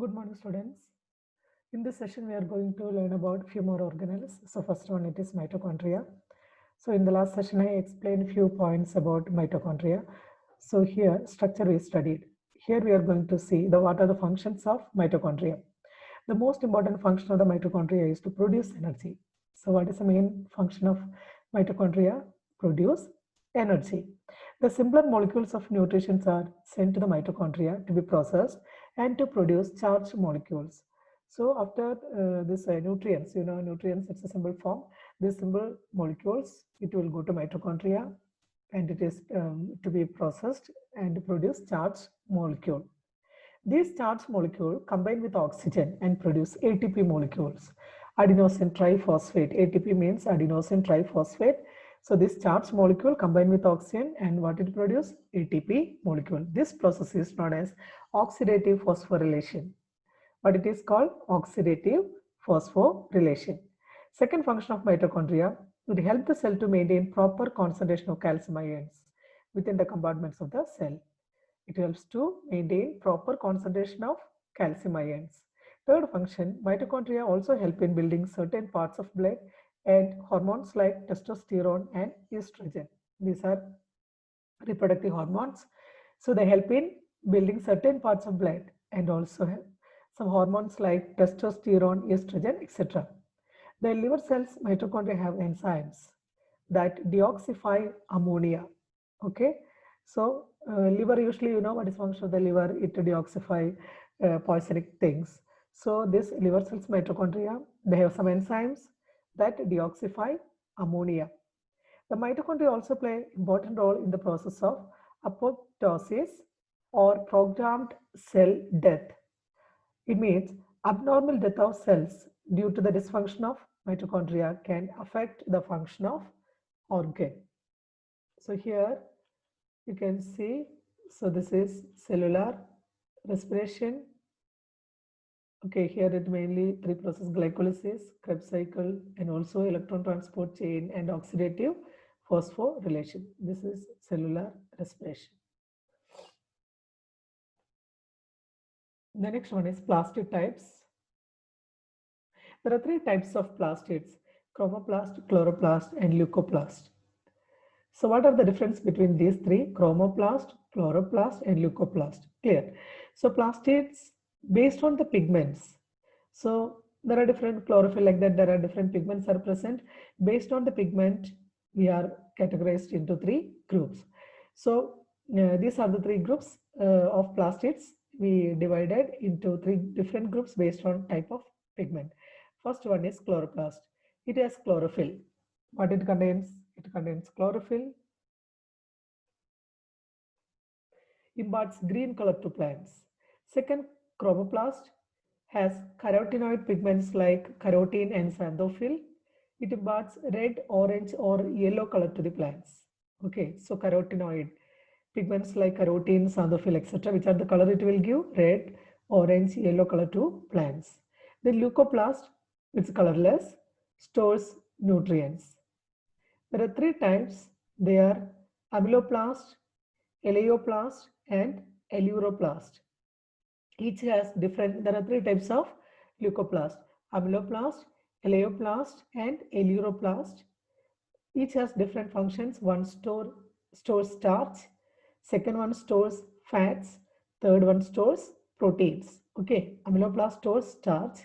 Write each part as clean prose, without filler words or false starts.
Good morning, students. In this session, we are going to learn about few more organelles. So first one, it is mitochondria. So in the last session, I explained few points about mitochondria. So here, structure we studied. Here we are going to see what are the functions of mitochondria. The most important function of the mitochondria is to produce energy. So what is the main function of mitochondria? Produce energy. The simpler molecules of nutrition are sent to the mitochondria to be processed and to produce charged molecules. So after this nutrients, nutrients, it's a simple form. These simple molecules, it will go to mitochondria and it is to be processed and produce charged molecule. These charged molecules combine with oxygen and produce ATP molecules. Adenosine triphosphate. ATP means adenosine triphosphate. So this charged molecule combine with oxygen and what it produce? ATP molecule. This process is known as oxidative phosphorylation. But it is called oxidative phosphorylation. Second function of mitochondria, it helps the cell to maintain proper concentration of calcium ions within the compartments of the cell. It helps to maintain proper concentration of calcium ions. Third function, mitochondria also help in building certain parts of blood and hormones like testosterone and estrogen. These are reproductive hormones. So they help in building certain parts of blood and also some hormones like testosterone, estrogen, etc. The liver cells mitochondria have enzymes that deoxify ammonia. Okay, so liver usually, what is function of the liver? It deoxify poisonic things. So this liver cells mitochondria, they have some enzymes that deoxify ammonia. The mitochondria also play an important role in the process of apoptosis or programmed cell death. It means abnormal death of cells due to the dysfunction of mitochondria can affect the function of organ. So here you can see, so this is cellular respiration. Okay, here it mainly three-process glycolysis, Krebs cycle, and also electron transport chain and oxidative phosphorylation. This is cellular respiration. The next one is plastid types. There are three types of plastids: chromoplast, chloroplast, and leucoplast. So what are the difference between these three? Chromoplast, chloroplast, and leucoplast. Clear. So plastids based on the pigments. So there are different chlorophyll like that. There are different pigments are present. Based on the pigment, we are categorized into three groups. So these are the three groups of plastids. We divided into three different groups based on type of pigment. First one is chloroplast. It has chlorophyll. What it contains? It contains chlorophyll, imparts green color to plants. Second, chromoplast has carotenoid pigments like carotene and xanthophyll. It imparts red, orange, or yellow color to the plants. Okay, so carotenoid pigments like carotene, xanthophyll, etc., which are the color it will give red, orange, yellow color to plants. The leucoplast, which is colorless, stores nutrients. There are three types. They are ameloplast, eleoplast, and eleuroplast. Each has different, there are three types of leucoplast: ameloplast, eleoplast, and eleuroplast. Each has different functions. One stores starch, second one stores fats, third one stores proteins. Okay, ameloplast stores starch,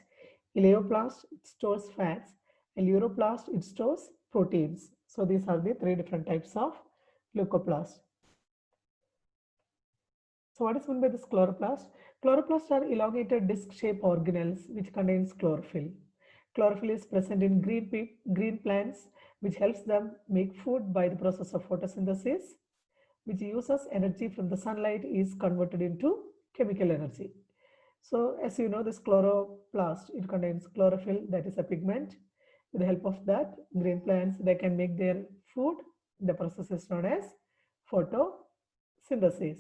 eleoplast stores fats, eleuroplast it stores proteins. So these are the three different types of leucoplast. So what is meant by this chloroplast? Chloroplasts are elongated disc-shaped organelles which contains chlorophyll. Chlorophyll is present in green plants, which helps them make food by the process of photosynthesis, which uses energy from the sunlight is converted into chemical energy. So as you know, this chloroplast, it contains chlorophyll, that is a pigment. With the help of that, green plants, they can make their food. The process is known as photosynthesis.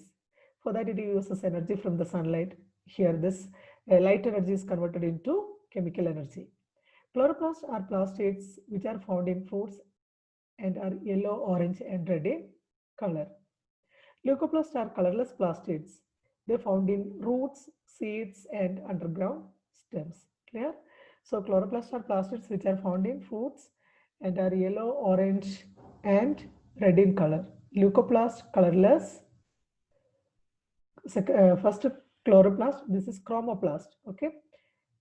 For that, it uses energy from the sunlight. Here, this light energy is converted into chemical energy. Chloroplasts are plastids which are found in fruits and are yellow, orange, and red in color. Leucoplasts are colorless plastids. They are found in roots, seeds, and underground stems. Clear? So chloroplasts are plastids which are found in foods and are yellow, orange, and red in color. Leucoplast, colorless. First chloroplast, this is chromoplast. Okay,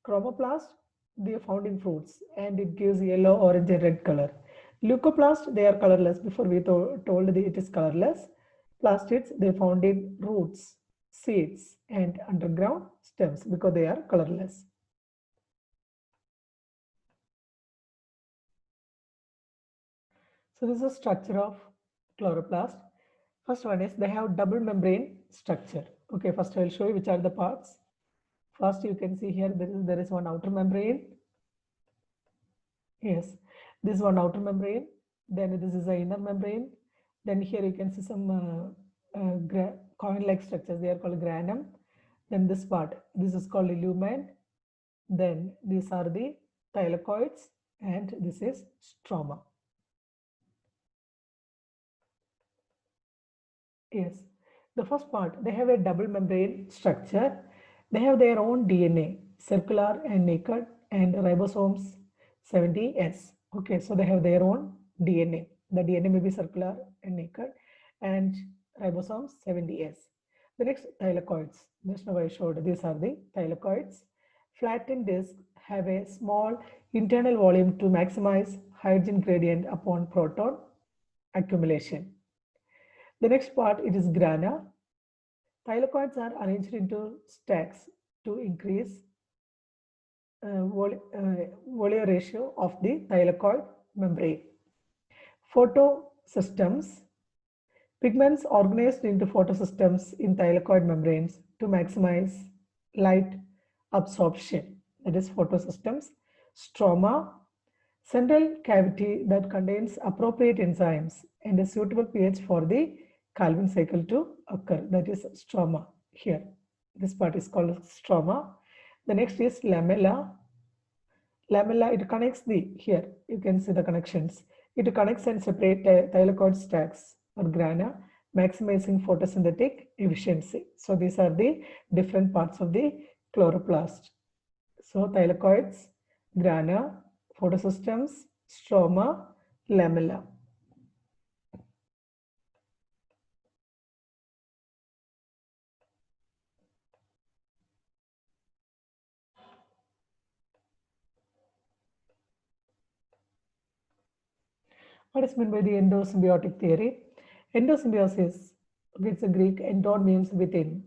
chromoplast, they are found in fruits and it gives yellow, orange, and red color. Leucoplast, they are colorless. Before we told it is colorless. Plastids, they are found in roots, seeds, and underground stems because they are colorless. So this is the structure of chloroplast. First one is they have double membrane structure. Okay, first I will show you which are the parts. First, you can see here there is one outer membrane. Yes, this is one outer membrane. Then this is the inner membrane. Then here you can see some coin-like structures. They are called granum. Then this part, this is called lumen. Then these are the thylakoids, and this is stroma. Yes, the first part, they have a double membrane structure. They have their own DNA, circular and naked, and ribosomes 70S. Okay, so they have their own DNA. The DNA may be circular and naked, and ribosomes 70S. The next, thylakoids. Just now I showed these are the thylakoids. Flattened discs have a small internal volume to maximize hydrogen gradient upon proton accumulation. The next part, it is grana. Thylakoids are arranged into stacks to increase volume ratio of the thylakoid membrane. Photosystems. Pigments organized into photosystems in thylakoid membranes to maximize light absorption. That is photosystems. Stroma. Central cavity that contains appropriate enzymes and a suitable pH for the Calvin cycle to occur. That is stroma here. This part is called stroma. The next is lamella. Lamella, it connects here you can see the connections. It connects and separates thylakoid stacks or grana, maximizing photosynthetic efficiency. So these are the different parts of the chloroplast. So thylakoids, grana, photosystems, stroma, lamella. What is meant by the endosymbiotic theory? Endosymbiosis, it's a Greek, endon means within,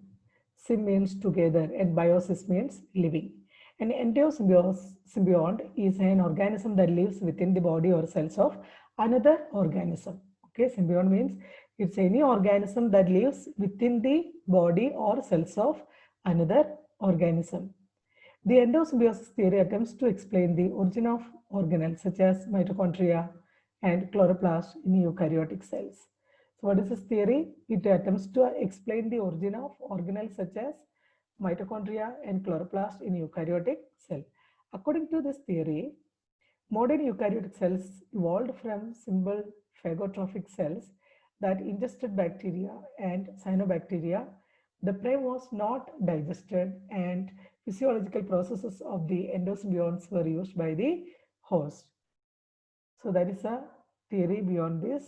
sym means together, and biosis means living. An endosymbiont is an organism that lives within the body or cells of another organism. Okay, symbiont means it's any organism that lives within the body or cells of another organism. The endosymbiosis theory attempts to explain the origin of organelles such as mitochondria and chloroplast in eukaryotic cells. So what is this theory? It attempts to explain the origin of organelles such as mitochondria and chloroplast in eukaryotic cell. According to this theory, modern eukaryotic cells evolved from simple phagotrophic cells that ingested bacteria and cyanobacteria. The prey was not digested and physiological processes of the endosymbionts were used by the host. So that is a theory beyond this.